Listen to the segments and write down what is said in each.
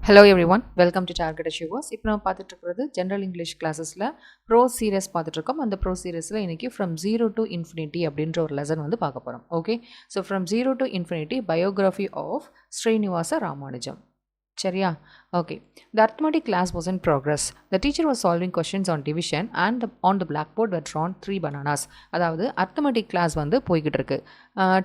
Hello everyone, welcome to Target Achievers. இப்போ நம்ம பார்த்துட்டு இருக்கிறது ஜென்ரல் இங்கிலீஷ் கிளாஸஸில் ப்ரோ சீரியஸ் பார்த்துட்டு இருக்கோம். அந்த ப்ரோ சீரியஸில் இன்றைக்கி ஃப்ரம் ஜீரோ டு இன்ஃபினிட்டி அப்படின்ற ஒரு லெசன் வந்து பார்க்க போகிறோம். Okay, so from zero to infinity biography of Srinivasa Ramanujam. சரியா? Okay. The arithmetic class was in progress. The teacher was solving questions on division and on the blackboard were drawn 3 bananas. அதாவது arithmetic class வந்து போய்கிட்டு இருக்கு.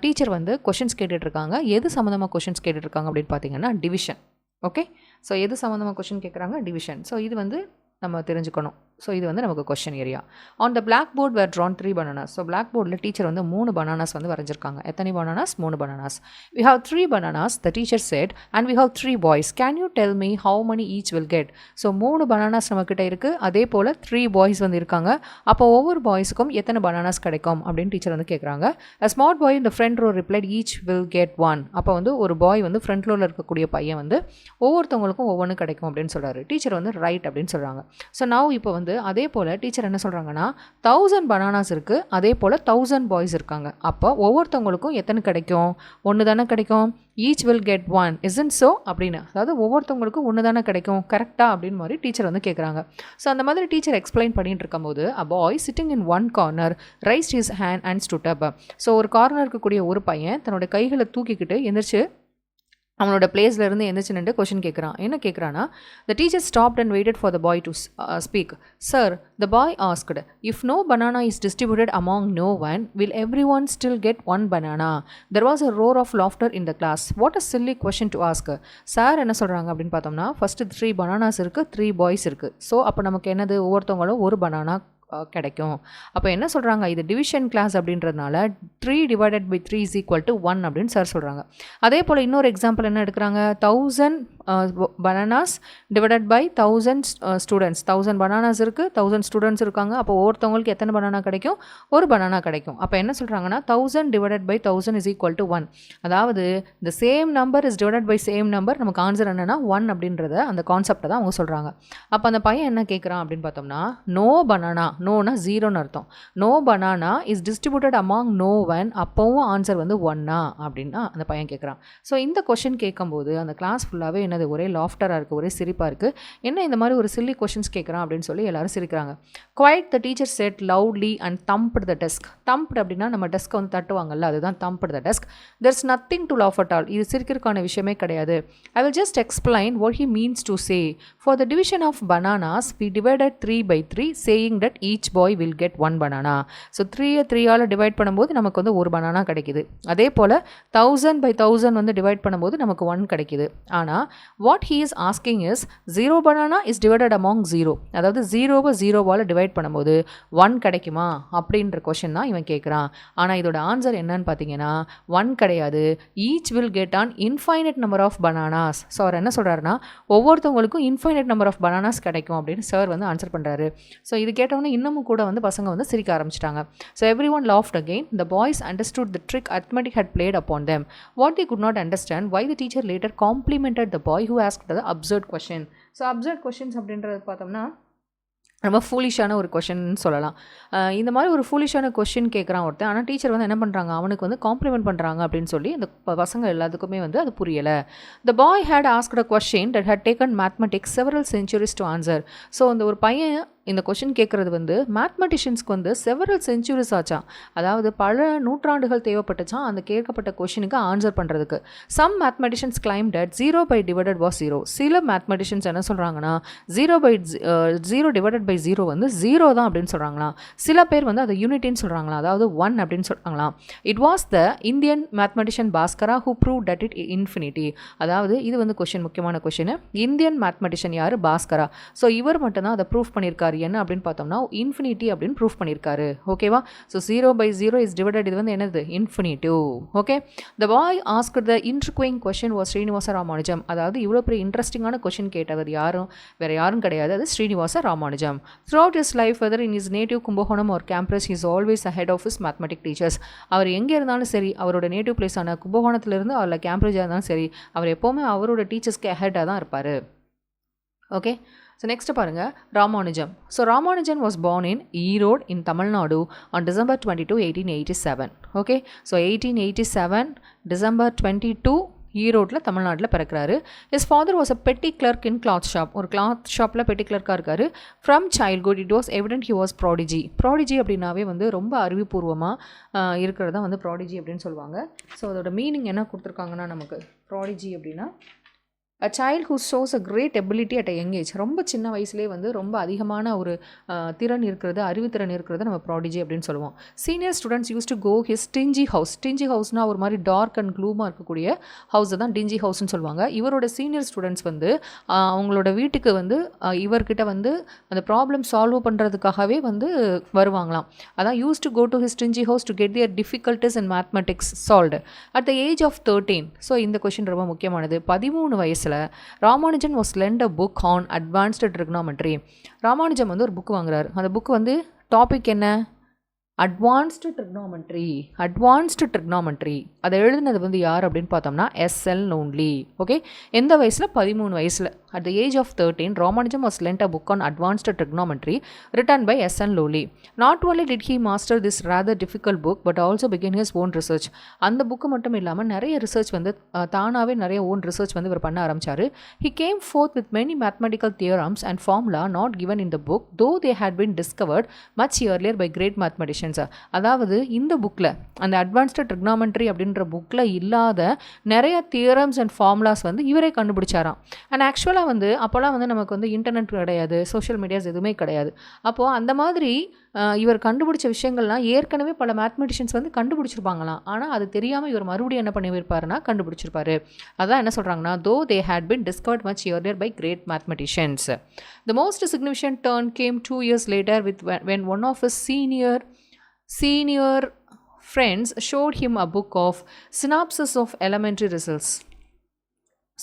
Teacher வந்து questions கேட்டுட்டு இருக்காங்க. எது சம்மந்தமாக கொஷின்ஸ் கேட்டுட்டு இருக்காங்க அப்படின்னு பார்த்தீங்கன்னா டிவிஷன். ஓகே, ஸோ எது சம்மந்தமாக கொஷின் கேட்குறாங்க? டிவிஷன். ஸோ இது வந்து நம்ம தெரிஞ்சுக்கணும். ஸோ இது வந்து நமக்கு question area. On the black board were drawn 3 bananas. So black போர்டில் டீச்சர் வந்து 3 bananas வந்து வரைஞ்சிருக்காங்க. எத்தனை bananas? 3 bananas. We have 3 bananas, the teacher said, and we have 3 boys. Can you tell me how many each will get? So 3 bananas நம்மக்கிட்ட இருக்குது, அதே போல் 3 boys வந்து இருக்காங்க. அப்போ ஒவ்வொரு பாய்ஸுக்கும் எத்தனை bananas கிடைக்கும் அப்படின்னு டீச்சர் வந்து கேட்குறாங்க. A smart boy in the front row replied, each will get 1. அப்போ வந்து ஒரு பாய் வந்து ஃப்ரண்ட் ரோவில் இருக்கக்கூடிய பையன் வந்து ஒவ்வொருத்தவங்களுக்கும் ஒவ்வொன்று கிடைக்கும் அப்படின்னு சொல்கிறாரு. டீச்சர் வந்து ரைட் அப்படின்னு சொல்கிறாங்க. ஸோ நவ் இப்போ வந்து அதே போல் டீச்சர் என்ன சொல்கிறாங்கன்னா 1000 bananas இருக்குது, அதே போல் 1000 பாய்ஸ் இருக்காங்க. அப்போ ஒவ்வொருத்தவங்களுக்கும் எத்தனை கிடைக்கும்? 1 தானே கிடைக்கும். Each will get 1, isn't so அப்படின்னு, அதாவது ஒவ்வொருத்தவங்களுக்கும் 1 தானே கிடைக்கும், கரெக்டாக அப்படின்னு மாதிரி டீச்சர் வந்து கேட்குறாங்க. ஸோ அந்த மாதிரி டீச்சர் எக்ஸ்பிளைன் பண்ணிட்டு இருக்கும்போது a boy sitting in one corner raised his hand and stood up. So ஒரு கார்னர் இருக்கக்கூடிய ஒரு பையன் தன்னோட கைகளை தூக்கிக்கிட்டு எந்திரிச்சு அவனோட பிளேஸில் இருந்து எந்திரிச்சு நின்று கொஷின் கேட்குறான். என்ன கேட்குறான்னா, the teacher stopped and waited for the boy to speak. Sir, the boy asked, if no banana is distributed among no one, will everyone still get 1 banana? There was a roar of laughter in the class. What a silly question to ask. Sir என்ன சொல்கிறாங்க அப்படின்னு பார்த்தோம்னா, first 3 bananas இருக்குது, 3 boys இருக்குது. So அப்போ நமக்கு என்னது, ஒவ்வொருத்தவங்களும் ஒரு பனானா கிடைக்கும். அப்போ என்ன சொல்கிறாங்க, இது டிவிஷன் கிளாஸ் அப்படின்றதுனால 3 divided by 3 is equal to 1 அப்படின்னு சார் சொல்கிறாங்க. அதே போல் இன்னொரு எக்ஸாம்பிள் என்ன எடுக்கிறாங்க, 1000 bananas divided by 1000 students. 1000 bananas இருக்குது, 1000 students இருக்காங்க. அப்போ ஒவ்வொருத்தவங்களுக்கு எத்தனை பனானா கிடைக்கும்? ஒரு பனானா கிடைக்கும். அப்போ என்ன சொல்கிறாங்கன்னா 1000 divided by 1000 is equal to 1. அதாவது the same number is divided by same number. நமக்கு ஆன்சர் என்னென்னா 1 அப்படின்றத அந்த கான்செப்டை தான் அவங்க சொல்கிறாங்க. அப்போ அந்த பையன் என்ன கேட்குறான் அப்படின்னு பார்த்தோம்னா, நோ பனானா, நோனா ஜீரோன்னு அர்த்தம். No banana is distributed among no one, அப்போவும் ஆன்சர் வந்து 1 அப்படின்னா அந்த பையன் கேட்குறான். ஸோ இந்த கொஷின் கேட்கும்போது அந்த கிளாஸ் ஃபுல்லாகவே என்னது, ஒரே லாஃப்டராக இருக்குது, ஒரே சிரிப்பாக இருக்குது. என்ன இந்த மாதிரி ஒரு சில்லி கொஷின்ஸ் கேட்குறான் அப்படின்னு சொல்லி எல்லாரும் சிரிக்கிறாங்க. Quiet the teacher said loudly and thumped the desk. Thumped அப்படின்னா நம்ம டெஸ்க்கை வந்து தட்டுவாங்கல்ல, அதுதான் thumped the desk. There's nothing to laugh at all. இது சிரிக்கிறதுக்கான விஷயமே கிடையாது. I will just explain what he means to say. For the division of bananas we divided 3 by 3 saying that each boy will get 1 banana. So 3 3ஆல் divide பண்ணும்போது நமக்கு வந்து ஒரு banana கிடைக்குது. அதே போல் 1000 by 1000 வந்து டிவைட் பண்ணும்போது நமக்கு 1 கிடைக்குது. ஆனால் what he is asking is 0 banana is divided among 0. அதாவது 0வை 0வால் டிவைட் பண்ணும்போது 1 கிடைக்குமா அப்படின்ற கொஷின் தான் இவன் கேட்குறான். ஆனால் இதோட ஆன்சர் என்னன்னு பார்த்தீங்கன்னா 1 கிடையாது. Each will get an infinite number of bananas. So அவர் என்ன சொல்கிறாருன்னா, ஒவ்வொருத்தவங்களுக்கும் இன்ஃபைனட் நம்பர் ஆஃப் பனானாஸ் கிடைக்கும் அப்படின்னு சார் வந்து ஆன்சர் பண்ணுறாரு. ஸோ இது கேட்டவொன்னே இன்னமும் கூட வந்து பசங்க வந்து சிரிக்க ஆரம்பிச்சிட்டாங்க. So every one loft again. The boys understood the trick arithmetic had played upon them. What they could not understand, why the teacher later complimented the boy who asked the absurd question. So absurd questions அப்படின்றது பார்த்தோம்னா ரொம்ப ஃபூலிஷான ஒரு question சொல்லலாம். இந்த மாதிரி ஒரு ஃபூலிஷான question கேட்குறான் ஒருத்தன். ஆனால் டீச்சர் வந்து என்ன பண்ணுறாங்க, அவனுக்கு வந்து காம்ப்ளிமெண்ட் பண்ணுறாங்க அப்படின்னு சொல்லி அந்த பசங்க எல்லாத்துக்குமே வந்து அது புரியலை. The boy had asked a question that had taken mathematics several centuries to answer. So அந்த ஒரு பையன் இந்த கொஷின் கேட்குறது வந்து மேத்மெட்டிஷியன்ஸ்க்கு வந்து செவரல் சென்ச்சுரிஸ் ஆச்சான், அதாவது பல நூற்றாண்டுகள் தேவைப்பட்டுச்சான் அந்த கேட்கப்பட்ட கொஷினுக்கு ஆன்சர் பண்ணுறதுக்கு. Some mathematicians claim that 0 by divided was 0. சில மேத்மெட்டிஷியன்ஸ் என்ன சொல்கிறாங்கன்னா 0 divided by 0 வந்து 0 தான் அப்படின்னு சொல்கிறாங்களாம். சில பேர் வந்து அதை யூனிட்டின்னு சொல்கிறாங்களாம், அதாவது 1 அப்படின்னு சொல்கிறாங்களாம். It was the Indian mathematician Bhaskara who proved that it infinity. அதாவது இது வந்து கொஷின், முக்கியமான கொஷின். இந்தியன் மேத்மெட்டிஷியன் யார்? பாஸ்கரா. ஸோ இவர் மட்டும்தான் அதை ப்ரூவ் பண்ணியிருக்காரு. என்ன அப்படின்னு பார்த்தோம்னா இன்ஃபினிட்டி அப்படின்னு ப்ரூஃப் பண்ணியிருக்காரு. ஓகேவா? ஸோ 0 by 0 இஸ் டிவைடட், இது வந்து என்னது, infinitive. Okay, the boy asked the intriguing question was Srinivasa Ramanujam. அதாவது இவ்வளோ பெரிய இன்ட்ரெஸ்டிங்கான கொஷின் கேட்டவர் வேறு யாரும் கிடையாது, அது Srinivasa Ramanujam. Throughout his life, whether in his நேட்டிவ் Kumbakonam or campus, he is always ahead of his mathematic teachers. அவர் எங்கே இருந்தாலும் சரி, அவரோட நேட்டிவ் பிளேஸான கும்பகோணத்திலிருந்து அவரில் கேம்பிரிட்ஜாக இருந்தாலும் சரி, அவர் எப்போவுமே அவரோட டீச்சர்ஸ்க்கு அஹெட்டாக தான் இருப்பார். ஓகே, ஸோ நெக்ஸ்ட் பாருங்கள், Ramanujam. So Ramanujan was born in Erode in Tamil Nadu on December 22, 1887. Okay, so 1887 December 22 ஈரோட்டில் தமிழ்நாட்டில் பிறக்கிறாரு. his father was a petty clerk in cloth shop. ஒரு கிளாத் ஷாப்பில் பெட்டி கிளர்க்காக இருக்காரு. From childhood it was evident he was prodigy. Prodigy அப்படின்னாவே வந்து ரொம்ப அறிவுபூர்வமாக இருக்கிறது தான் வந்து ப்ராடிஜி அப்படின்னு சொல்லுவாங்க. ஸோ அதோட மீனிங் என்ன கொடுத்துருக்காங்கன்னா நமக்கு ப்ராடிஜி அப்படின்னா a child who shows a great ability at a young age. ரொம்ப சின்ன வயசுலேயே வந்து ரொம்ப அதிகமான ஒரு திறன் இருக்கிறது, அறிவுத்திறன் இருக்கிறது நம்ம ப்ராடிஜி அப்படின்னு சொல்லுவோம். Senior students use to go his dingy house. Dingy ஹவுஸ்னால் ஒரு மாதிரி டார்க் அண்ட் க்ளூமாக இருக்கக்கூடிய ஹவுஸை தான் டிஞ்சி ஹவுஸ்ன்னு சொல்லுவாங்க. இவரோட சீனியர் ஸ்டூடெண்ட்ஸ் வந்து அவங்களோட வீட்டுக்கு வந்து இவர்கிட்ட வந்து அந்த ப்ராப்ளம் சால்வ் பண்ணுறதுக்காகவே வந்து வருவாங்களாம். அதான் use to go to his dingy house to get their difficulties in mathematics solved at the age of 13. So இந்த கொஷின் ரொம்ப முக்கியமானது. 13 வயசில் Ramanujan was lent a book on advanced trigonometry. Ramanujam வந்து ஒரு புக் வாங்குறாரு. அந்த புக் வந்து டாபிக் என்ன? Advanced trigonometry. அட்வான்ஸ்டு ட்ரிக்னாமெட்ரி அதை எழுதினது வந்து யார் அப்படின்னு பார்த்தோம்னா எஸ்எல் லோன்லி. ஓகே, எந்த வயசில்? 13 வயசில். At the age of 13 Ramanujam was lent a book on advanced trigonometry written by S L Loney. Not only did he master this rather difficult book but also begin his own research. அந்த book மட்டும் இல்லாமல் நிறைய research வந்து தானாகவே நிறைய own research வந்து இவர் பண்ண ஆரம்பித்தார். He came forth with many mathematical theorems and formula not given in the book though they had been discovered much earlier by great mathematicians. அதாவது இந்த புக்கில், அந்த அட்வான்ஸ்டு ட்ரிக்னாமெட்ரி அப்படின்ற புக்கில் இல்லாத நிறைய தியரம்ஸ் அண்ட் ஃபார்முலாஸ் வந்து இவரே கண்டுபிடிச்சாராம். அண்ட் ஆக்சுவலாக வந்து அப்போல்லாம் வந்து நமக்கு வந்து இன்டர்நெட் கிடையாது, சோஷியல் மீடியாஸ் எதுவுமே கிடையாது. அப்போது அந்த மாதிரி இவர் கண்டுபிடிச்ச விஷயங்கள்லாம் ஏற்கனவே பல மேத்மெட்டிஷியன்ஸ் வந்து கண்டுபிடிச்சிருப்பாங்களாம். ஆனால் அது தெரியாமல் இவர் மறுபடியும் என்ன பண்ணியிருப்பாருன்னா கண்டுபிடிச்சிருப்பாரு. அதான் என்ன சொல்கிறாங்கன்னா, though they had been discovered much earlier by great mathematicians. The most significant turn came 2 years later with when one of his senior friends showed him a book of synopsis of elementary results.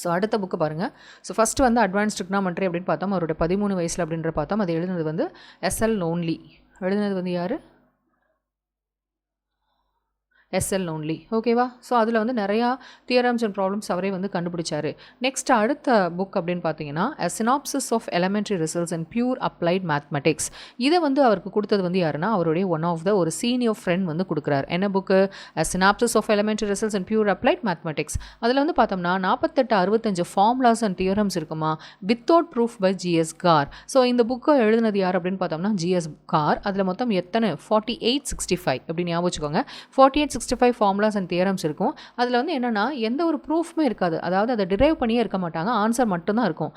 So அடுத்த book பாருங்கள். So first வந்து advance trigonometry அப்படின்னு பார்த்தோம். அவருடைய 13 வயசில் அப்படின்ற பார்த்தோம். அது எழுதினது வந்து எஸ்எல் லோன்லி. எழுதினது வந்து யார்? SL lonely. ஓகேவா? ஸோ அதில் வந்து நிறையா தியரம்ஸ் அண்ட் ப்ராப்ளம்ஸ் அவரே வந்து கண்டுபிடிச்சாரு. நெக்ஸ்ட் அடுத்த புக் அப்படின்னு பார்த்தீங்கன்னா A Synopsis of Elementary Results in Pure Applied Mathematics. இதை வந்து அவருக்கு கொடுத்தது வந்து யாருன்னா அவருடைய ஒரு சீனியர் ஃப்ரெண்ட் வந்து கொடுக்குறாரு. என்ன book? A Synopsis of Elementary Results in Pure Applied Mathematics. அதில் வந்து பார்த்தோம்னா 48-65 ஃபார்முலாஸ் அண்ட் தியரம்ஸ் இருக்குமா, without proof by G S Carr. So இந்த புக்கை எழுதினது யார் அப்படின்னு பார்த்தோம்னா ஜிஎஸ் கார். அதில் மொத்தம் எத்தனை? 4865 அப்படின்னு ஞாபகம் வச்சுக்கோங்க. 4865 ஃபார்முலாஸ் அண்ட் தியரம்ஸ் இருக்கும். அதில் வந்து என்னென்னா எந்த ஒரு ப்ரூஃப்மே இருக்காது. அதாவது அதை டிரைவ் பண்ணியே இருக்க மாட்டாங்க, ஆன்சர் மட்டும்தான் இருக்கும்.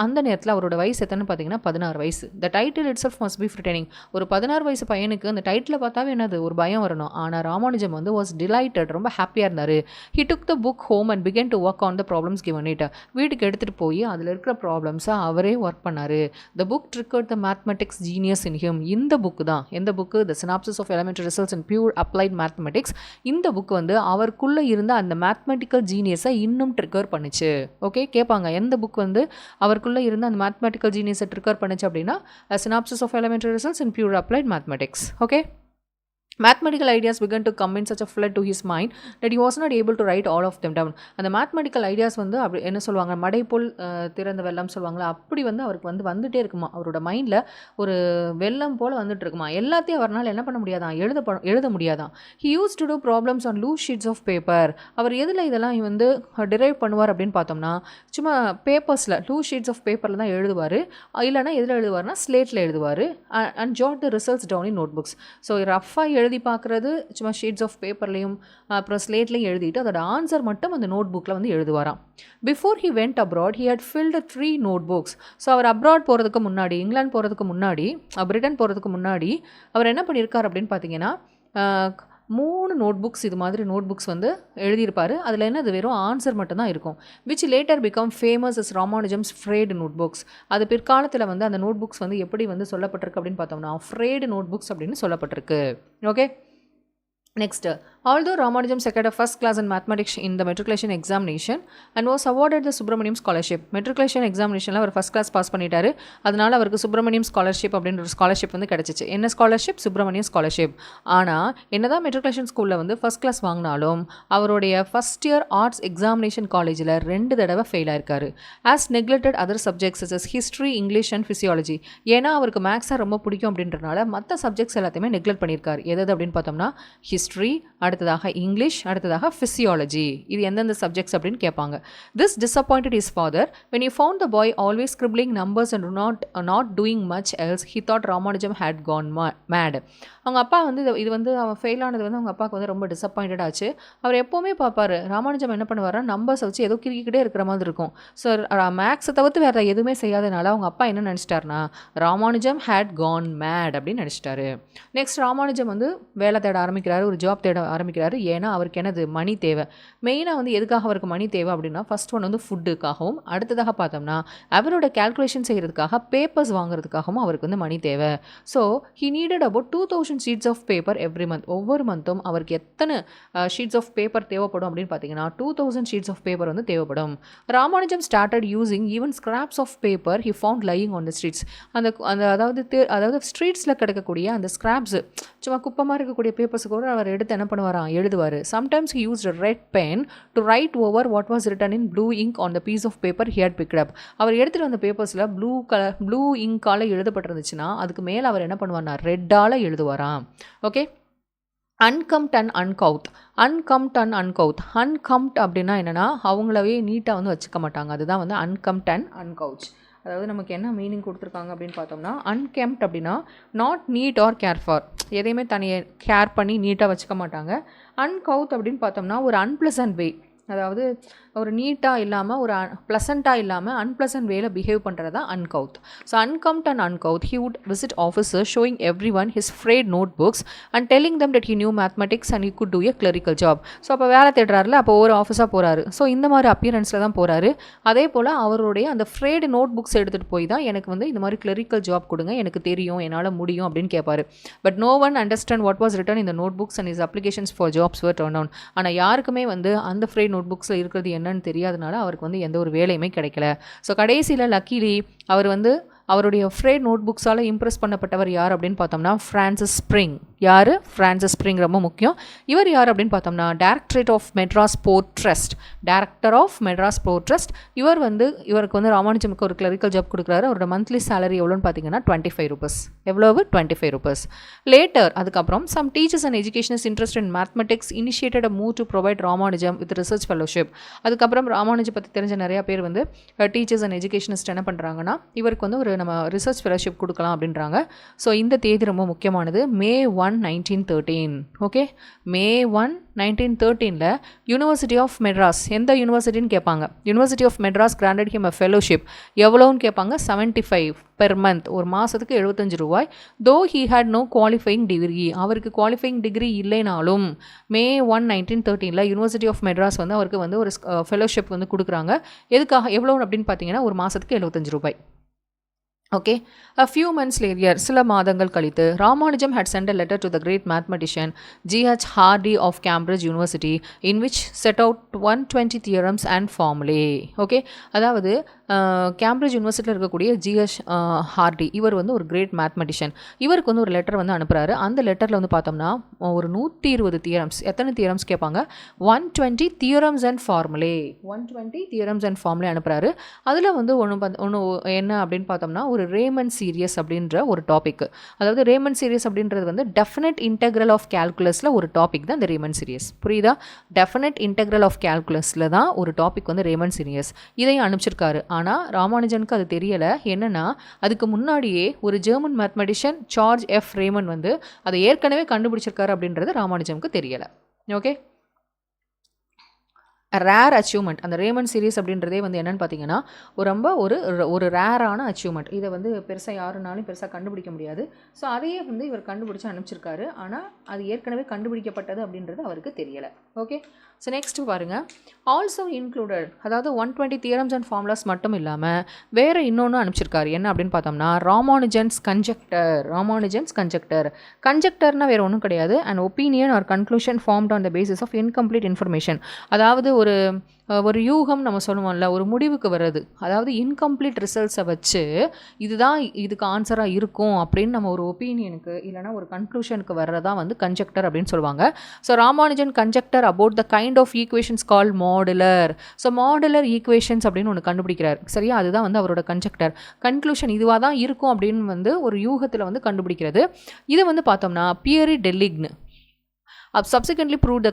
அந்த நேரத்தில் அவரோட வயசு எத்தனை பார்த்தீங்கன்னா 16 வயசு. The title itself must be frightening. ஒரு 16 வயசு பையனுக்கு அந்த டைட்டில் பார்த்தாவே என்னது ஒரு பயம் வரணும். ஆனால் ராமானுஜம் வந்து வாஸ் டிலைட்டட், ரொம்ப ஹாப்பியாக இருந்தார். He took the book home and began to work on the problems given it. வீட்டுக்கு எடுத்துகிட்டு போய் அதில் இருக்கிற ப்ராப்ளம்ஸை அவரே ஒர்க் பண்ணார். The book triggered the mathematics genius in him. இந்த புக்கு தான் எந்த book? The synopsis of elementary results in pure applied mathematics. இந்த புக் வந்து அவருக்குள்ளே இருந்த அந்த மேத்மெட்டிக்கல் ஜீனியஸை இன்னும் ட்ரிக்கர் பண்ணுச்சு. ஓகே, கேட்பாங்க எந்த புக் வந்து அவருக்குள்ளே இருந்த அந்த மேத்மெட்டிக்கல் ஜீனியஸை ட்ரிக்கர் பண்ணுச்சு அப்படின்னா synopsis of elementary results in pure applied mathematics. Okay, mathematical ideas began to come in such a flood to his mind that he was not able to write all of them down. அந்த mathematical ideas வந்து அப்படி என்ன சொல்லுவாங்க, மடை போல் திறந்த வெள்ளம் சொல்லுவாங்களா, அப்படி வந்து அவருக்கு வந்து வந்துட்டே இருக்குமா. அவரோட மைண்டில் ஒரு வெள்ளம் போல் வந்துட்டு இருக்குமா. எல்லாத்தையும் அவரால் என்ன பண்ண முடியாதான், எழுத முடியாதான். he used to do problems on loose sheets of paper. அவர் எதில் இதெல்லாம் வந்து டிரைவ் பண்ணுவார் அப்படின்னு பார்த்தோம்னா சும்மா பேப்பர்ஸில் லூஸ் ஷீட்ஸ் ஆஃப் பேப்பரில் தான் எழுதுவார். இல்லைனா எதில் எழுதுவார்னா ஸ்லேட்டில் எழுதுவார். And jot the results down in notebooks. So ரஃபாக எழுதி பார்க்குறது சும்மா ஷீட்ஸ் ஆஃப் பேப்பர்லையும் அப்புறம் ஸ்லேட்லையும் எழுதிட்டு அதோட ஆன்சர் மட்டும் அந்த நோட் புக்கில் வந்து எழுதுவாராம். Before he went abroad he had filled 3 notebooks. So அவர் அப்ராட் போகிறதுக்கு முன்னாடி, இங்கிலாந்து போகிறதுக்கு முன்னாடி, பிரிட்டன் போகிறதுக்கு முன்னாடி அவர் என்ன பண்ணியிருக்கார் அப்படின்னு பார்த்தீங்கன்னா 3 நோட் புக்ஸ், இது மாதிரி நோட் புக்ஸ் வந்து எழுதியிருப்பார். அதில் என்ன, அது வெறும் ஆன்சர் மட்டும்தான் இருக்கும். Which later become famous is Ramanujam's frayed notebooks. அது பிற்காலத்தில் வந்து அந்த நோட் புக்ஸ் வந்து எப்படி வந்து சொல்லப்பட்டிருக்கு அப்படின்னு பார்த்தோம்னா ஃப்ரேடு நோட் புக்ஸ் அப்படின்னு சொல்லப்பட்டிருக்கு. Okay, next, although Ramanujam secured a first class in mathematics in the matriculation examination and was awarded the Subramaniam scholarship. matriculation examinationல அவர் ஃபர்ஸ்ட் கிளாஸ் பாஸ் பண்ணிட்டாரு. அதனால அவருக்கு சுப்ரமணியம் ஸ்காலர்ஷிப் அப்படின்ற ஒரு ஸ்காலர்ஷிப் வந்து கிடச்சிச்சு. என்ன ஸ்காலர்ஷிப்? சுப்ரமணியம் ஸ்காலர்ஷிப். ஆனால் என்னதான் மெட்ரிகுலேஷன் ஸ்கூலில் வந்து ஃபர்ஸ்ட் கிளாஸ் வாங்கினாலும் அவருடைய ஃபர்ஸ்ட் இயர் ஆர்ட்ஸ் எக்ஸாமினேஷன் காலேஜில் 2 தடவை ஃபெயில் ஆயிருக்காரு. As neglected other subjects such history, English and physiology. ஏன்னா அவருக்கு மேக்ஸாக ரொம்ப பிடிக்கும் அப்படின்றனால மற்ற சப்ஜெக்ட்ஸ் எல்லாத்தையுமே நெக்லெக்ட் பண்ணியிருக்காரு. எது அப்படின்னு பார்த்தோம்னா ஹிஸ்ட்ரி, அடுத்து அடுத்ததாக இங்கிலீஷ், அடுத்ததாக physiology. இது எந்தெந்த சப்ஜெக்ட்ஸ் அப்படின்னு கேட்பாங்க. This disappointed his father when he found the boy always scribbling numbers and not doing much else. He thought Ramanujam had gone mad. அவங்க அப்பா வந்து இது வந்து அவன் ஃபெயில் ஆனது வந்து அவங்க அப்பாவுக்கு வந்து ரொம்ப டிசப்பாயிண்டட் ஆச்சு. அவர் எப்போவுமே பார்ப்பாரு, ராமானுஜம் என்ன பண்ணுவாரா, நம்பர்ஸை வச்சு ஏதோ கிரிக்கிட்டே இருக்கிற மாதிரி இருக்கும். ஸோ மேக்ஸை தவிர்த்து வேறு எதுவுமே செய்யாதனால அவங்க அப்பா என்ன நினச்சிட்டாருனா, ராமானுஜம் ஹேட் கான் மேட் அப்படின்னு நினச்சிட்டாரு. நெக்ஸ்ட் ராமானுஜம் வந்து வேலை தேட ஆரம்பிக்கிறாரு, ஒரு ஜாப் தேட ஆரம்பிக்கிறாரு. ஏன்னா அவருக்கு என்னது, மணி தேவை. மெயினாக வந்து எதுக்காக அவருக்கு மணி தேவை அப்படின்னா, ஃபர்ஸ்ட் ஒன் வந்து ஃபுட்டுக்காகவும், அடுத்ததாக பார்த்தோம்னா அவரோட கேல்குலேஷன் செய்கிறதுக்காக பேப்பர்ஸ் வாங்குறதுக்காகவும் அவருக்கு வந்து மணி தேவை. So he needed about 2000 sheets of paper every month. ஒவ்வொரு மந்த்தும் அவருக்கு எத்தனை ஷீட்ஸ் ஆஃப் பேப்பர் தேவைப்படும் அப்படின்னு பார்த்தீங்கன்னா 2000 ஷீட்ஸ் ஆஃப் பேப்பர் வந்து தேவைப்படும். Ramanujam started using even scraps of paper he found lying on the streets. அதாவது ஸ்ட்ரீட்ஸில் கிடைக்கக்கூடிய அந்த ஸ்கிராப்ஸ், சும்மா குப்பமாக இருக்கக்கூடிய பேப்பர்ஸ் கூட அவர் எடுத்து என்ன பண்ணுவாராம், எழுதுவார். Sometimes he used red pen to write over what was written in blue ink on the piece of paper he had picked up. அவர் எடுத்துகிட்டு வந்த பேப்பர்ஸில் ப்ளூ இங்கால் எழுதப்பட்டிருந்துச்சுன்னா அதுக்கு மேலே அவர் என்ன பண்ணுவார்னா ரெட்டால் எழுதுவாராம். Okay, அன்கம்ட் and அன்கவுத். அன்கம்ட் அப்படின்னா என்னென்னா அவங்களவே நீட்டாக வந்து வச்சுக்க மாட்டாங்க. அதுதான் வந்து அன்கம்ட் அண்ட் அன்கவுச். அதாவது நமக்கு என்ன மீனிங் கொடுத்துருக்காங்க அப்படின்னு பார்த்தோம்னா, அன்கெம்ட் அப்படின்னா not neat or care for, எதையுமே தனியாக கேர் பண்ணி நீட்டாக வச்சுக்க மாட்டாங்க. அன்கவுத் அப்படின்னு பார்த்தோம்னா ஒரு அன்பிளசன்ட் வே, அதாவது ஒரு நீட்டாக இல்லாமல் ஒரு ப்ளசண்ட்டாக இல்லாமல் அன்பிளசன்ட் வேல பிஹேவ் பண்ணுறது தான் uncouth. So unkempt and uncouth he would visit officers showing everyone his frayed notebooks and telling them that he knew mathematics and he could do a clerical job. So அப்போ வேலை தேடுறாருல, அப்போ ஒரு ஆஃபீஸாக போகிறாரு. So இந்த மாதிரி அப்பியரன்ஸில் தான் போகிறாரு. அதே போல் அவருடைய அந்த ஃப்ரேடு நோட் புக்ஸ் எடுத்துகிட்டு போய் தான் எனக்கு வந்து இந்த மாதிரி கிளரிக்கல் ஜாப் கொடுங்க, எனக்கு தெரியும், என்னால் முடியும் அப்படின்னு கேட்பாரு. But no one understand what was written in the notebooks and his applications for jobs were turn down. ஆனால் யாருக்குமே வந்து அந்த ஃப்ரேட் நோட் புக்ஸில் இருக்கிறது என்னன்னு தெரியாதனால அவருக்கு வந்து எந்த ஒரு வேலையுமே கிடைக்கல. ஸோ கடைசியில் லக்கிலி அவர் வந்து அவருடைய ஃப்ரேட் நோட் புக்ஸால் இம்ப்ரெஸ் பண்ணப்பட்டவர் யார் அப்படின்னு பார்த்தோம்னா ஃப்ரான்சிஸ் ஸ்ப்ரிங். யார்? ஃப்ரான்சிஸ் ஸ்ப்ரிங் ரொம்ப முக்கியம். இவர் யார் அப்படின்னு பார்த்தோம்னா director of Madras port trust. இவருக்கு வந்து ராமானுஜமுக்கு ஒரு கிளரிக்கல் ஜாப் கொடுக்குறாரு. அவரோட மந்த்லி சேலரி எவ்வளோன்னு பார்த்தீங்கன்னா 25 ரூபீஸ். எவ்வளவு? 25 ரூபீஸ். லேட்டர் அதுக்கப்புறம் some teachers and educationist interest in mathematics initiated a move to provide Ramanujam with research fellowship. அதுக்கப்புறம் ராமானுஜம் பற்றி தெரிஞ்ச நிறைய பேர் வந்து டீச்சர்ஸ் அண்ட் எஜுகேஷனிஸ்ட் என்ன பண்ணுறாங்கன்னா இவருக்கு வந்து ஒரு நம்ம ரிசர்ச் ஃபெலோஷிப் கொடுக்கலாம் அப்படின்றாங்க. ஸோ இந்த தேதி ரொம்ப முக்கியமானது, May 1, 1913. Okay, May 1, 1913 university of Madras, எந்த யூனிவர்சிட்டின்னு கேட்பாங்க. University of Madras granted him a fellowship. எவ்வளோன்னு கேட்பாங்க, 75 பெர் மந்த், ஒரு மாதத்துக்கு 75 ரூபாய். Though he had no qualifying degree, அவருக்கு குவாலிஃபைங் டிகிரி இல்லைனாலும் May 1, 1913 யூனிவர்சிட்டி ஆஃப் மெட்ராஸ் வந்து அவருக்கு வந்து ஒரு ஃபெலோஷிப் வந்து கொடுக்குறாங்க. எதுக்காக, எவ்வளோ அப்படின்னு பார்த்தீங்கன்னா ஒரு மாதத்துக்கு 75 ரூபாய். Okay, a few months later, சில மாதங்கள் கழித்து Ramanujam had sent a letter to the great mathematician G.H. Hardy of Cambridge University in which set out 120 theorems and formulae. Okay, அதாவது கேம்பிரிட்ஜ் யூனிவர்சிட்டியில் இருக்கக்கூடிய G.H. ஹார்டி, இவர் வந்து ஒரு கிரேட் மேத்மெட்டிஷியன். இவருக்கு வந்து ஒரு லெட்டர் வந்து அனுப்புகிறாரு. அந்த லெட்டரில் வந்து பார்த்தோம்னா ஒரு 120 தியரம்ஸ், எத்தனை தியரம்ஸ் கேட்பாங்க, 120 theorems and formulae, 120 theorems and formulae அனுப்புகிறாரு. அதில் வந்து ஒன்று என்ன அப்படின்னு பார்த்தோம்னா ஒரு ரேமன் சீரியஸ் அப்படின்ற ஒரு டாபிக். அதாவது ரேமன் சீரியஸ் அப்படின்றது வந்து டெஃபினட் இன்டெக்ரல் ஆஃப் கேல்குலஸில் ஒரு டாபிக் தான் இந்த ரேமன் சீரியஸ். புரியுதா? டெஃபினட் இன்டெக்ரல் ஆஃப் கேல்குலஸில் தான் ஒரு டாபிக் வந்து ரேமன் சீரியஸ். இதையும் அனுப்பிச்சிருக்காரு. ஆனால் ராமானுஜனுக்கு அது தெரியலை. என்னென்னா அதுக்கு முன்னாடியே ஒரு German mathematician charge F ramen வந்து அதை ஏற்கனவே கண்டுபிடிச்சிருக்காரு அப்படின்றது ராமானுஜனுக்கு தெரியலை. Okay, rare achievement. அந்த ரேமன் சீரிஸ் அப்படின்றதே வந்து என்னென்னு பார்த்தீங்கன்னா ரொம்ப ஒரு ரேரான அச்சீவ்மெண்ட். இதை வந்து பெருசாக யாருனாலும் பெருசாக கண்டுபிடிக்க முடியாது. ஸோ அதையே வந்து இவர் கண்டுபிடிச்சி அனுப்பிச்சிருக்காரு. ஆனால் அது ஏற்கனவே கண்டுபிடிக்கப்பட்டது அப்படின்றது அவருக்கு தெரியலை. ஓகே, ஸோ நெக்ஸ்ட்டு பாருங்கள், ஆல்சோ இன்க்ளூடட், அதாவது 120 தியரம்ஸ் அண்ட் ஃபார்முலாஸ் மட்டும் இல்லாமல் வேறு இன்னொன்று அனுப்பிச்சிருக்காரு. என்ன அப்படின்னு பார்த்தோம்னா ராமானுஜன்ஸ் கன்ஜெக்டர். கன்ஜெக்டர்னால் வேறு ஒன்றும் கிடையாது, and opinion or conclusion formed on the basis of incomplete information. அதாவது ஒரு யூகம் நம்ம சொல்லுவோம்ல, ஒரு முடிவுக்கு வர்றது, அதாவது இன்கம்ப்ளீட் ரிசல்ட்ஸை வச்சு இதுதான் இதுக்கு ஆன்சராக இருக்கும் அப்படின்னு நம்ம ஒரு ஒப்பீனியனுக்கு இல்லைனா ஒரு கன்க்ளூஷனுக்கு வர்றதான் வந்து கன்ஜெக்டர் அப்படின்னு சொல்லுவாங்க. So Ramanujan conjecture about the kind of equations call modular. So modular equations அப்படின்னு ஒன்று கண்டுபிடிக்கிறார். சரியா? அதுதான் வந்து அவரோட கன்ஜெக்டர். கன்க்ளூஷன் இதுவாக தான் இருக்கும் அப்படின்னு வந்து ஒரு யூகத்தில் வந்து கண்டுபிடிக்கிறது. இது வந்து பார்த்தோம்னா Pierre Deligne subsequently proved the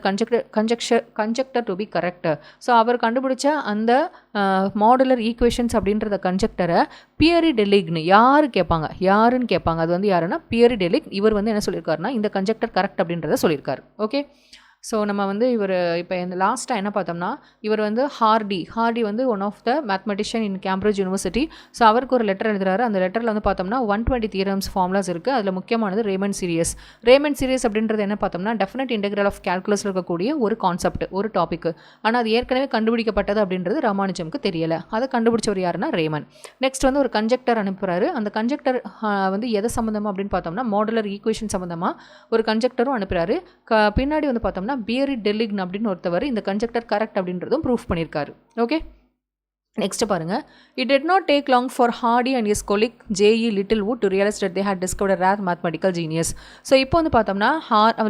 conjecture to be correct. So அவர் கண்டுபிடிச்ச அந்த மாடுலர் ஈக்குவேஷன்ஸ் அப்படின்றத கன்ஜெக்டரை பியரி டெலிக்னு யாருன்னு கேட்பாங்க. அது வந்து யாருன்னா பியரி டெலிக். இவர் வந்து என்ன சொல்லியிருக்காருன்னா இந்த கன்ஜெக்டர் கரெக்ட் அப்படின்றத சொல்லியிருக்காரு. ஓகே, ஸோ நம்ம வந்து இவர் இப்போ இந்த லாஸ்ட்டாக என்ன பார்த்தோம்னா இவர் வந்து ஹார்டி வந்து one of the mathematician in Cambridge university. So அவருக்கு ஒரு லெட்டர் எழுதுறாரு. அந்த லெட்டரில் வந்து பார்த்தோம்னா 120 தியரம்ஸ் ஃபார்முலாஸ் இருக்குது. அதில் முக்கியமானது ரேமண்ட் சீரியஸ் அப்படின்றது என்ன பார்த்தோம்னா டெஃபினட் இன்டெக்ரல் ஆஃப் கேல்குலஸில் இருக்கக்கூடிய ஒரு கான்செப்ட், ஒரு டாபிக். ஆனால் அது ஏற்கனவே கண்டுபிடிக்கப்பட்டது அப்படின்றது ராமானுஜமுக்கு தெரியலை. அதை கண்டுபிடிச்சவர் யாருன்னா ரேமன். நெக்ஸ்ட் வந்து ஒரு கன்ஜெக்டர் அனுப்புகிறாரு. அந்த கன்ஜெக்டர் வந்து எதை சம்மந்தமாக அப்படின்னு பார்த்தோம்னா மாடுலர் ஈக்குவேஷன் சம்மந்தமாக ஒரு கன்ஜெக்டரும் அனுப்புகிறாரு. பின்னாடி வந்து பார்த்தோம்னா பியரி டெலிக்ன் அப்படின்னு ஒருத்தவர் இந்த கன்ஜெக்டர் கரெக்ட் அப்படின்றதும் ப்ரூஃப் பண்ணியிருக்காரு. ஓகே, நெக்ஸ்ட் பாருங்க. It did not take long for Hardy and his colleague J.E. Littlewood to realize that they had discovered a rare mathematical genius. So இப்போ வந்து பார்த்தோம்னா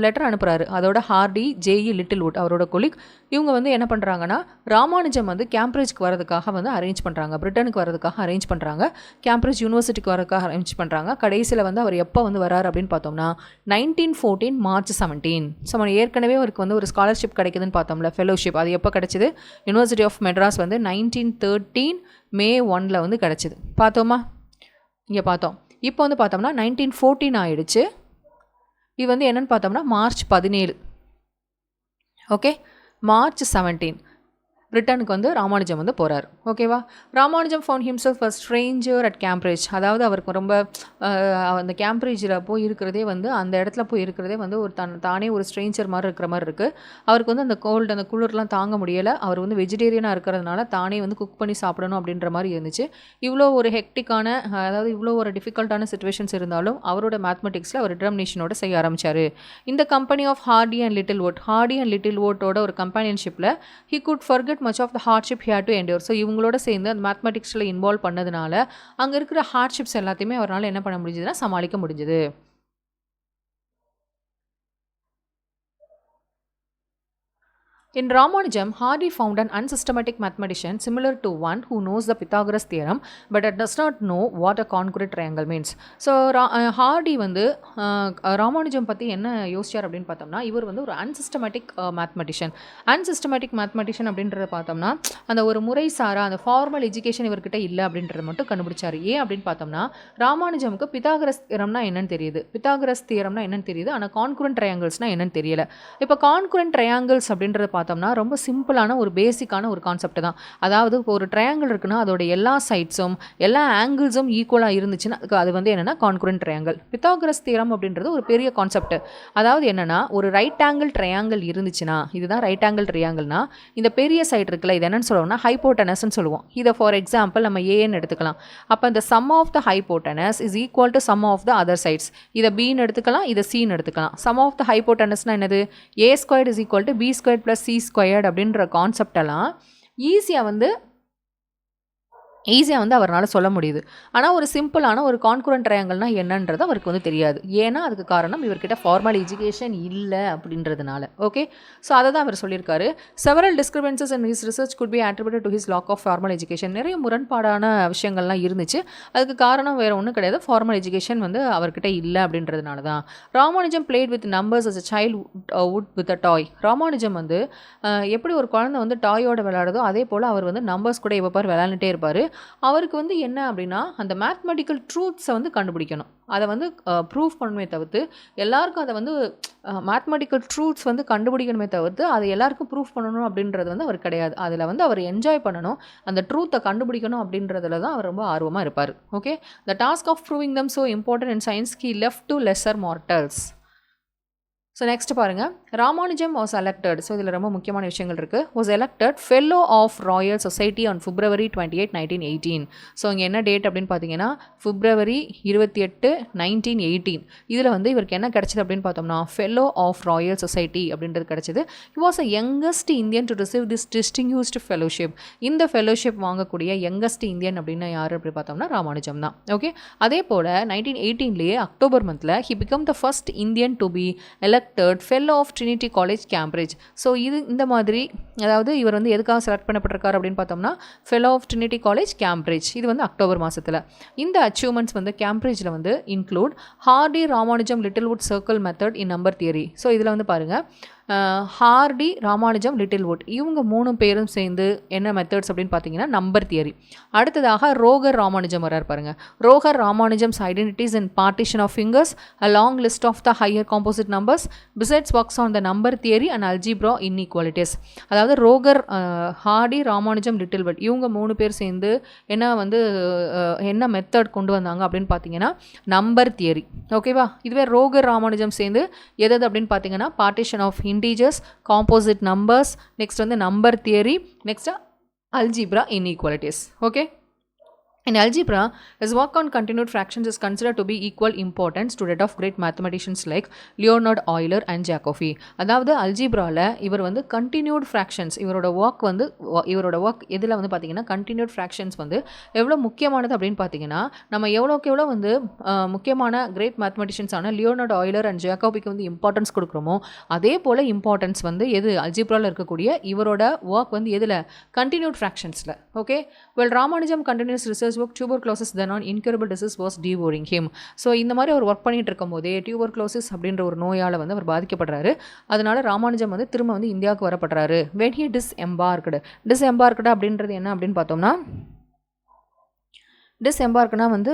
லெட்டர் அனுப்புகிறாரு. அதோட ஹார்டி, J.E. Littlewood அவரோட கொலிக் இவங்க வந்து என்ன பண்ணுறாங்கன்னா ராமானுஜம் வந்து கேம்பிரிட்ஜ்க்கு வரதுக்காக வந்து அரேஞ்ச் பண்ணுறாங்க, பிரிட்டனுக்கு வரதுக்காக அரேஞ்ச் பண்ணுறாங்க, கேம்பிரிட்ஜ் யூனிவர்சிட்டிக்கு வரதுக்காக அரேஞ்ச் பண்ணுறாங்க. கடைசியில் வந்து அவர் எப்போ வந்து வராரு அப்படின்னு பார்த்தோம்னா 1914 மார்ச் 17. ஸோ ஏற்கனவே அவருக்கு வந்து ஒரு ஸ்காலர்ஷிப் கிடைக்குதுன்னு பார்த்தோம்ல, ஃபெலோஷிப். அது எப்போ கிடைச்சிது? யூனிவர்சிட்டி ஆஃப் மெட்ராஸ் வந்து 1913 மே 1 வந்து கிடச்சிது. பார்த்தோமா? இங்கே பார்த்தோம். இப்போ வந்து பார்த்தோம்னா 1914 ஆயிடுச்சு. இது வந்து என்னென்னு பார்த்தோம்னா மார்ச் 17. ஓகே, மார்ச் 17 பிரிட்டனுக்கு வந்து ராமானுஜம் வந்து போகிறார். ஓகேவா? Ramanujam found himself a stranger at Cambridge. அதாவது அவருக்கு ரொம்ப அந்த கேம்பிரிட்ஜில் போய் இருக்கிறதே வந்து அந்த இடத்துல போய் இருக்கிறதே வந்து ஒரு தானே ஒரு ஸ்ட்ரேஞ்சர் மாதிரி இருக்கிற மாதிரி இருக்குது. அவருக்கு வந்து அந்த கோல்டு அந்த குளிர்லாம் தாங்க முடியலை. அவர் வந்து வெஜிடேரியனாக இருக்கிறதுனால தானே வந்து குக் பண்ணி சாப்பிடணும் அப்படின்ற மாதிரி இருந்துச்சு. இவ்வளோ ஒரு ஹெக்டிக்கான அதாவது இவ்வளோ ஒரு டிஃபிகல்ட்டான சுச்சுவேஷன்ஸ் இருந்தாலும் அவரோட மேத்மெட்டிக்ஸில் அவர் டிட்டர்மினேஷனோட செய்ய ஆரம்பித்தார். இந்த கம்பெனி ஆஃப் ஹார்டி அண்ட் லிட்டில்வுட்டோட ஒரு கம்பெனியன்ஷிப்பில் he could forget much of the hardship he had to endure. So இவங்களோட சேர்ந்து அந்த மேத்மெட்டிக்ஸில் இன்வால்வ் பண்ணதுனால அங்கே இருக்கிற ஹார்ட்ஷிப்ஸ் எல்லாத்தையுமே அவரால் என்ன பண்ண முடிஞ்சதுன்னா சமாளிக்க முடிஞ்சது. In Ramanujam, Hardy found an unsystematic mathematician similar to one who knows the Pythagoras theorem but does not know what a congruent triangle means. So Hardy வந்து ராமானுஜம் பற்றி என்ன யோசிச்சார் அப்படின்னு பார்த்தோம்னா இவர் வந்து ஒரு அன்சிஸ்டமேட்டிக் மேத்மெட்டிஷியன் அப்படின்றத பார்த்தோம்னா அந்த ஒரு முறை சாரா அந்த ஃபார்மல் எஜுகேஷன் இவர்கிட்ட இல்லை அப்படின்றத மட்டும் கண்டுபிடிச்சார். ஏன் அப்படின்னு பார்த்தோம்னா ராமானுஜமுக்கு பித்தாகரஸ் தியரம்னா என்னன்னு தெரியுது, ஆனால் கான்குரண்ட் ட்ரையாங்கிள்ஸ்னால் என்னன்னு தெரியல. இப்போ கான்குரண்ட் ட்ரையாங்கிள்ஸ் அப்படின்றத பார்த்தோம்னா ரொம்ப சிம்பிளான ஒரு பேசிக்கான ஒரு கான்செப்ட் தான். அதாவது இப்போ ஒரு ட்ரையாங்கிள் இருக்குன்னா அதோட எல்லா சைட்ஸும் எல்லா ஆங்கிள்ஸும் ஈக்குவலாக இருந்துச்சுன்னா அது வந்து என்னென்னா கான்குரண்ட் ட்ரையாங்கிள். பித்தாகரஸ் தியரம் அப்படின்றது ஒரு பெரிய கான்செப்ட். அதாவது என்னென்னா ஒரு ரைட் ஆங்கிள் ட்ரையாங்கிள் இருந்துச்சுன்னா இதுதான் ரைட் ஆங்கிள் ட்ரையாங்கிள்னா இந்த பெரிய சைட் இருக்குல்ல இது என்னன்னு சொல்லுவோம்னா ஹைப்போட்டனஸ்ன்னு சொல்லுவோம். இதை ஃபார் எக்ஸாம்பிள் நம்ம ஏன்னு எடுத்துக்கலாம். அப்போ இந்த sum of the hypotenuse is equal to sum of the other sides. இதை பின்னு எடுத்துக்கலாம், இதை சின்னு எடுத்துக்கலாம். சம் ஆஃப் த ஹைப்போட்டனஸ்னால் என்னது? A squared is equal to B squared plus C squared அப்படின்ற கான்செப்டெல்லாம் ஈஸியாக வந்து அவரால் சொல்ல முடியுது. ஆனால் ஒரு சிம்பிளான ஒரு கான்குரண்ட் ட்ரையாங்கிள்னால் என்னன்றது அவருக்கு வந்து தெரியாது. ஏன்னா அதுக்கு காரணம் இவர்கிட்ட ஃபார்மல் எஜுகேஷன் இல்லை அப்படின்றதுனால. ஓகே, ஸோ அதை தான் அவர் சொல்லியிருக்காரு. Several discrepancies in his research could be attributed to his lack of formal education. நிறைய முரண்பாடான விஷயங்கள்லாம் இருந்துச்சு. அதுக்கு காரணம் வேறு ஒன்றும் கிடையாது, ஃபார்மல் எஜுகேஷன் வந்து அவர்கிட்ட இல்லை அப்படின்றதுனால தான். Ramanujam played with numbers as a child would with a toy. Ramanujam வந்து எப்படி ஒரு குழந்தை வந்து டாயோட விளையாடுதோ அதே போல் அவர் வந்து நம்பர்ஸ் கூட எப்போ விளையாண்டுட்டே இருப்பார். அவருக்கு வந்து என்ன அப்படின்னா அந்த மேத்மெட்டிக்கல் ட்ரூத்ஸை வந்து கண்டுபிடிக்கணும், அதை வந்து ப்ரூவ் பண்ணணுமே தவிர்த்து எல்லாருக்கும் அதை வந்து மேத்மெட்டிக்கல் ட்ரூத்ஸ் வந்து கண்டுபிடிக்கணுமே தவிர்த்து அதை எல்லாருக்கும் ப்ரூவ் பண்ணணும் அப்படின்றது வந்து அவர் கிடையாது. அதில் வந்து அவர் என்ஜாய் பண்ணணும், அந்த ட்ரூத்தை கண்டுபிடிக்கணும் அப்படின்றதுல தான் அவர் ரொம்ப ஆர்வமாக இருப்பார். Okay, the task of proving them so important in science he left to lesser mortals. So next பாருங்கள், ராமானுஜம் வாஸ் எலெக்டட். ஸோ இதில் ரொம்ப முக்கியமான விஷயங்கள் இருக்குது. Was elected fellow of royal society on February 28, 1918. So இங்கே என்ன டேட் அப்படின்னு பார்த்தீங்கன்னா February 28, 1918. இதில் வந்து இவருக்கு என்ன கிடச்சிது அப்படின்னு பார்த்தோம்னா ஃபெல்லோ ஆஃப் ராயல் சொசைட்டி அப்படின்றது கிடச்சிது. He was a youngest Indian to receive this distinguished fellowship. இந்த ஃபெலோஷிப் வாங்கக்கூடிய யங்கஸ்ட் இந்தியன் அப்படின்னா யார் அப்படி பார்த்தோம்னா ராமானுஜம் தான். ஓகே, அதே போல் 1918 அக்டோபர் மந்தில் he became the first Indian to be elect elected fellow of Trinity college Cambridge. So இந்த மாதிரி அதாவது இவர் வந்து எதுக்காக செலக்ட் பண்ணப்பட்டிருக்காரு அப்படின்னு பார்த்தோம்னா fellow of Trinity college Cambridge. இது வந்து அக்டோபர் மாதத்தில். இந்த அச்சீவ்மெண்ட்ஸ் வந்து கேம்பிரிட்ஜில் வந்து include Hardy Ramanujam Littlewood circle method in number theory. So இதில் வந்து பாருங்கள் ஹார்டி ராமானுஜம் லிட்டில்வுட் இவங்க 3 பேரும் சேர்ந்து என்ன மெத்தட்ஸ் அப்படின்னு பார்த்தீங்கன்னா நம்பர் தியரி. அடுத்ததாக ரோகர் ராமானுஜம் வரார் பாருங்கள். Roger Ramanujam's identities and partition of fingers a long list of the higher composite numbers besides works on the number theory and algebra inequalities. அதாவது ரோகர் ஹார்டி ராமானுஜம் லிட்டில்வுட் இவங்க 3 பேர் சேர்ந்து என்ன மெத்தட் கொண்டு வந்தாங்க அப்படின்னு பார்த்தீங்கன்னா நம்பர் தியரி. ஓகேவா? இதுவே ரோகர் ராமானுஜம் சேர்ந்து எது அப்படின்னு பார்த்தீங்கன்னா partition of integers, composite numbers, next வந்து number theory, next algebra inequalities. Okay. In algebra, his work on continued fractions is considered to be equal importance to that of great mathematicians like Leonhard Euler and Jacobi. அதாவது அல்ஜிப்ராவில் இவர் வந்து continued fractions இவரோட work எதில் வந்து பார்த்தீங்கன்னா continued fractions வந்து எவ்வளோ முக்கியமானது அப்படின்னு பார்த்தீங்கன்னா நம்ம எவ்வளோக்கு எவ்வளோ வந்து முக்கியமான கிரேட் மேத்தமெட்டிஷியன்ஸான லியோனார்ட் ஆயிலர் அண்ட் ஜேக்கோபிக்கு வந்து இம்பார்ட்டன்ஸ் கொடுக்குறோமோ அதே போல் இம்பார்ட்டன்ஸ் வந்து அல்ஜிப்ராவில் இருக்கக்கூடிய இவரோட ஒர்க் வந்து எதில் கண்டினியூட் ஃப்ராக்ஷன்ஸில். Okay. Well Ramanujam continues research work tuberculosis then on incurable disease was devouring him. So இந்த மாதிரி அவர் ஒர்க் பண்ணிட்டு இருக்கும் போதே tuberculosis அப்படின்ற ஒரு நோயால் வந்து அவர் பாதிக்கப்படுறாரு. அதனால ராமானுஜம் வந்து திரும்ப வந்து இந்தியாவுக்கு வரப்படுறாரு. when he disembarked அப்படின்றது என்ன அப்படின்னு பார்த்தோம்னா டிஸ்எம்பார்க்னா வந்து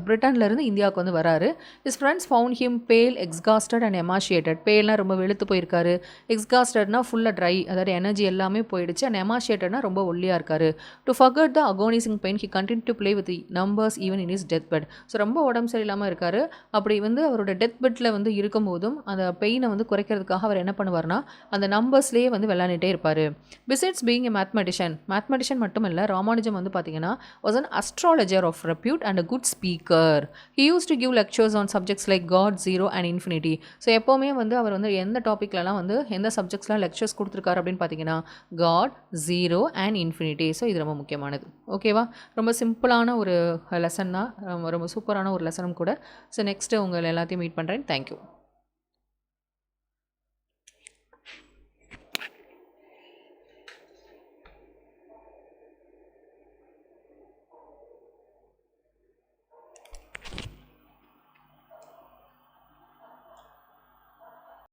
பிரிட்டன்லேருந்து இந்தியாவுக்கு வந்து வராரு. ஹிஸ் ஃப்ரெண்ட்ஸ் ஃபவுண்ட் ஹிம் பேல் எக்ஸ்காஸ்டட் அண்ட் எமாஷியேட்டட். பேல்னால் ரொம்ப வெளுத்து போயிருக்காரு. எக்ஸ்காஸ்டட்னா ஃபுல்லாக ட்ரை, அதாவது எனர்ஜி எல்லாமே போயிடுச்சு. அண்ட் எமாஷியேட்டட்னா ரொம்ப ஒல்லியாக இருக்காரு. To forget the agonising pain he continue to play with numbers even in his deathbed. So ரொம்ப உடம்பு சரியில்லாமல் இருக்காரு. அப்படி வந்து அவரோட டெத் பெட்டில் வந்து இருக்கும்போதும் அந்த பெயினை வந்து குறைக்கிறதுக்காக அவர் என்ன பண்ணுவார்னா அந்த நம்பர்ஸ்லேயே வந்து விளையாண்டுட்டே இருப்பார். பிசைட்ஸ் பீயிங் எ மேத்மெட்டிஷியன் மட்டும் இல்லை, ராமானுஜம் வந்து பார்த்தீங்கன்னா an astrologer of repute and a good speaker. He used to give lectures on subjects like God, Zero and Infinity. So எப்போவுமே வந்து அவர் வந்து எந்த டாப்பிக்லலாம் வந்து எந்த சப்ஜெக்ட்ஸ்லாம் லெக்சர்ஸ் கொடுத்துருக்காரு அப்படின்னு பார்த்தீங்கன்னா God, zero and infinity. So இது ரொம்ப முக்கியமானது. ஓகேவா? ரொம்ப சிம்பிளான ஒரு லெசன் தான், ரொம்ப சூப்பரான ஒரு லெசனும் கூட. ஸோ நெக்ஸ்ட்டு உங்கள் எல்லாத்தையும் மீட் பண்ணுறேன். தேங்க்யூ.